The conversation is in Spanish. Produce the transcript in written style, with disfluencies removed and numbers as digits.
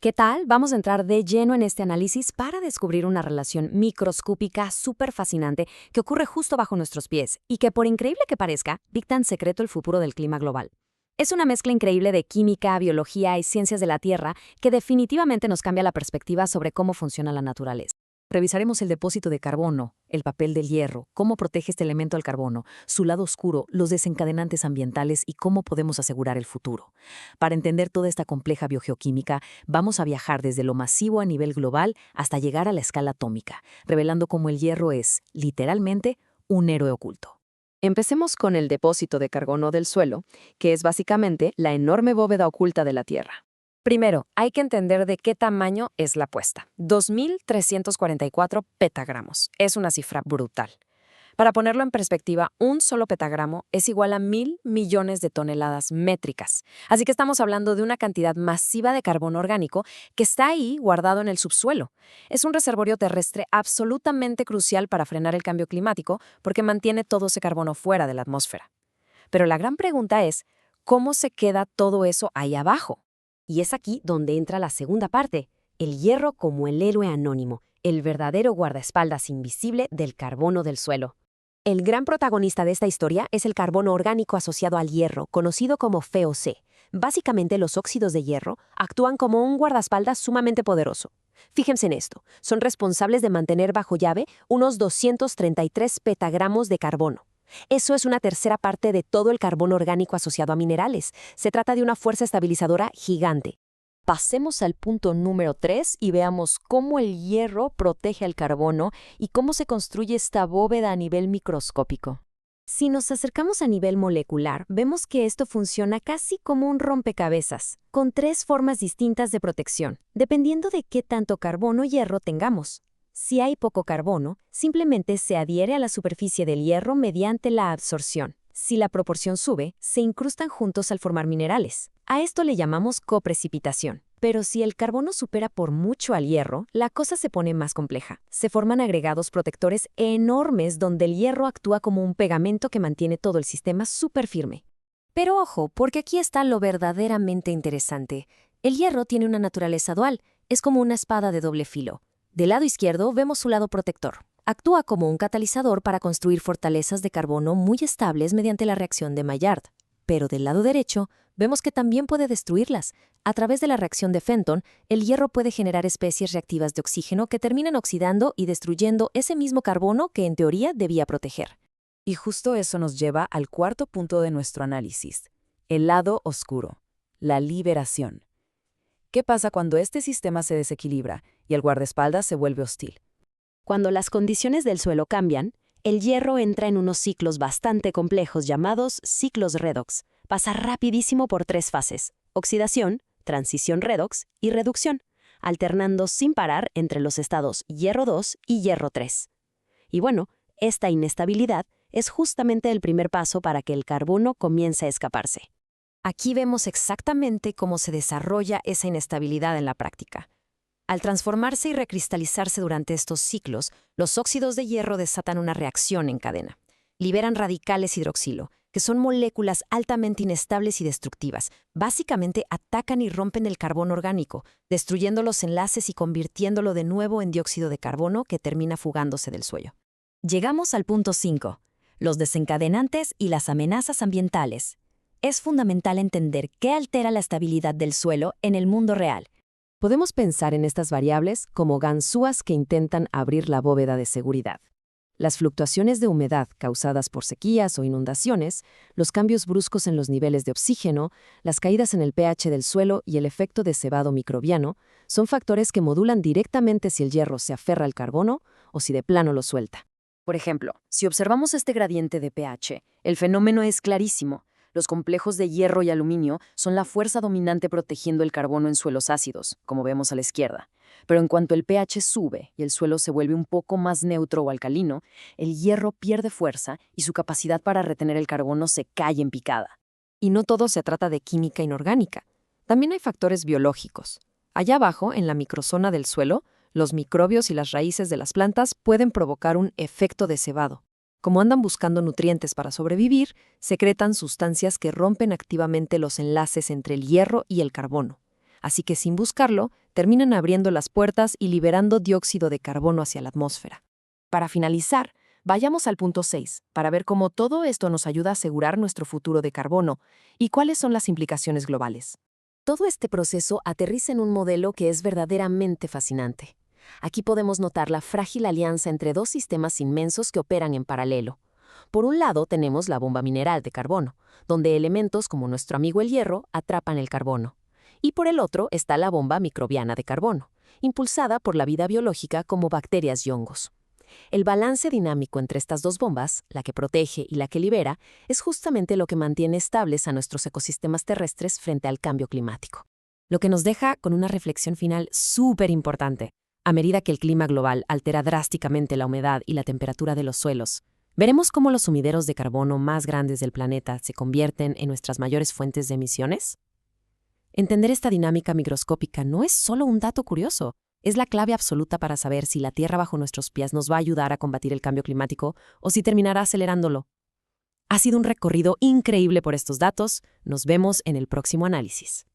¿Qué tal? Vamos a entrar de lleno en este análisis para descubrir una relación microscópica súper fascinante que ocurre justo bajo nuestros pies y que, por increíble que parezca, dicta en secreto el futuro del clima global. Es una mezcla increíble de química, biología y ciencias de la Tierra que definitivamente nos cambia la perspectiva sobre cómo funciona la naturaleza. Revisaremos el depósito de carbono, el papel del hierro, cómo protege este elemento al carbono, su lado oscuro, los desencadenantes ambientales y cómo podemos asegurar el futuro. Para entender toda esta compleja biogeoquímica, vamos a viajar desde lo masivo a nivel global hasta llegar a la escala atómica, revelando cómo el hierro es, literalmente, un héroe oculto. Empecemos con el depósito de carbono del suelo, que es básicamente la enorme bóveda oculta de la Tierra. Primero, hay que entender de qué tamaño es la puesta. 2.344 petagramos. Es una cifra brutal. Para ponerlo en perspectiva, un solo petagramo es igual a 1.000 millones de toneladas métricas. Así que estamos hablando de una cantidad masiva de carbono orgánico que está ahí guardado en el subsuelo. Es un reservorio terrestre absolutamente crucial para frenar el cambio climático porque mantiene todo ese carbono fuera de la atmósfera. Pero la gran pregunta es, ¿cómo se queda todo eso ahí abajo? Y es aquí donde entra la segunda parte, el hierro como el héroe anónimo, el verdadero guardaespaldas invisible del carbono del suelo. El gran protagonista de esta historia es el carbono orgánico asociado al hierro, conocido como FeOC. Básicamente, los óxidos de hierro actúan como un guardaespaldas sumamente poderoso. Fíjense en esto, son responsables de mantener bajo llave unos 233 petagramos de carbono. Eso es una tercera parte de todo el carbono orgánico asociado a minerales. Se trata de una fuerza estabilizadora gigante. Pasemos al punto número 3 y veamos cómo el hierro protege al carbono y cómo se construye esta bóveda a nivel microscópico. Si nos acercamos a nivel molecular, vemos que esto funciona casi como un rompecabezas, con 3 formas distintas de protección, dependiendo de qué tanto carbono y hierro tengamos. Si hay poco carbono, simplemente se adhiere a la superficie del hierro mediante la absorción. Si la proporción sube, se incrustan juntos al formar minerales. A esto le llamamos coprecipitación. Pero si el carbono supera por mucho al hierro, la cosa se pone más compleja. Se forman agregados protectores enormes donde el hierro actúa como un pegamento que mantiene todo el sistema súper firme. Pero ojo, porque aquí está lo verdaderamente interesante. El hierro tiene una naturaleza dual, es como una espada de doble filo. Del lado izquierdo vemos su lado protector. Actúa como un catalizador para construir fortalezas de carbono muy estables mediante la reacción de Maillard. Pero del lado derecho vemos que también puede destruirlas. A través de la reacción de Fenton, el hierro puede generar especies reactivas de oxígeno que terminan oxidando y destruyendo ese mismo carbono que en teoría debía proteger. Y justo eso nos lleva al cuarto punto de nuestro análisis, el lado oscuro, la liberación. ¿Qué pasa cuando este sistema se desequilibra y el guardaespaldas se vuelve hostil? Cuando las condiciones del suelo cambian, el hierro entra en unos ciclos bastante complejos llamados ciclos redox. Pasa rapidísimo por 3 fases: oxidación, transición redox y reducción, alternando sin parar entre los estados hierro 2 y hierro 3. Y bueno, esta inestabilidad es justamente el primer paso para que el carbono comience a escaparse. Aquí vemos exactamente cómo se desarrolla esa inestabilidad en la práctica. Al transformarse y recristalizarse durante estos ciclos, los óxidos de hierro desatan una reacción en cadena. Liberan radicales hidroxilo, que son moléculas altamente inestables y destructivas. Básicamente atacan y rompen el carbono orgánico, destruyendo los enlaces y convirtiéndolo de nuevo en dióxido de carbono que termina fugándose del suelo. Llegamos al punto 5, los desencadenantes y las amenazas ambientales. Es fundamental entender qué altera la estabilidad del suelo en el mundo real. Podemos pensar en estas variables como ganzúas que intentan abrir la bóveda de seguridad. Las fluctuaciones de humedad causadas por sequías o inundaciones, los cambios bruscos en los niveles de oxígeno, las caídas en el pH del suelo y el efecto de cebado microbiano son factores que modulan directamente si el hierro se aferra al carbono o si de plano lo suelta. Por ejemplo, si observamos este gradiente de pH, el fenómeno es clarísimo. Los complejos de hierro y aluminio son la fuerza dominante protegiendo el carbono en suelos ácidos, como vemos a la izquierda. Pero en cuanto el pH sube y el suelo se vuelve un poco más neutro o alcalino, el hierro pierde fuerza y su capacidad para retener el carbono se cae en picada. Y no todo se trata de química inorgánica. También hay factores biológicos. Allá abajo, en la microzona del suelo, los microbios y las raíces de las plantas pueden provocar un efecto de cebado. Como andan buscando nutrientes para sobrevivir, secretan sustancias que rompen activamente los enlaces entre el hierro y el carbono. Así que sin buscarlo, terminan abriendo las puertas y liberando dióxido de carbono hacia la atmósfera. Para finalizar, vayamos al punto 6, para ver cómo todo esto nos ayuda a asegurar nuestro futuro de carbono y cuáles son las implicaciones globales. Todo este proceso aterriza en un modelo que es verdaderamente fascinante. Aquí podemos notar la frágil alianza entre dos sistemas inmensos que operan en paralelo. Por un lado tenemos la bomba mineral de carbono, donde elementos como nuestro amigo el hierro atrapan el carbono. Y por el otro está la bomba microbiana de carbono, impulsada por la vida biológica como bacterias y hongos. El balance dinámico entre estas dos bombas, la que protege y la que libera, es justamente lo que mantiene estables a nuestros ecosistemas terrestres frente al cambio climático. Lo que nos deja con una reflexión final súper importante. A medida que el clima global altera drásticamente la humedad y la temperatura de los suelos, ¿veremos cómo los sumideros de carbono más grandes del planeta se convierten en nuestras mayores fuentes de emisiones? Entender esta dinámica microscópica no es solo un dato curioso, es la clave absoluta para saber si la Tierra bajo nuestros pies nos va a ayudar a combatir el cambio climático o si terminará acelerándolo. Ha sido un recorrido increíble por estos datos. Nos vemos en el próximo análisis.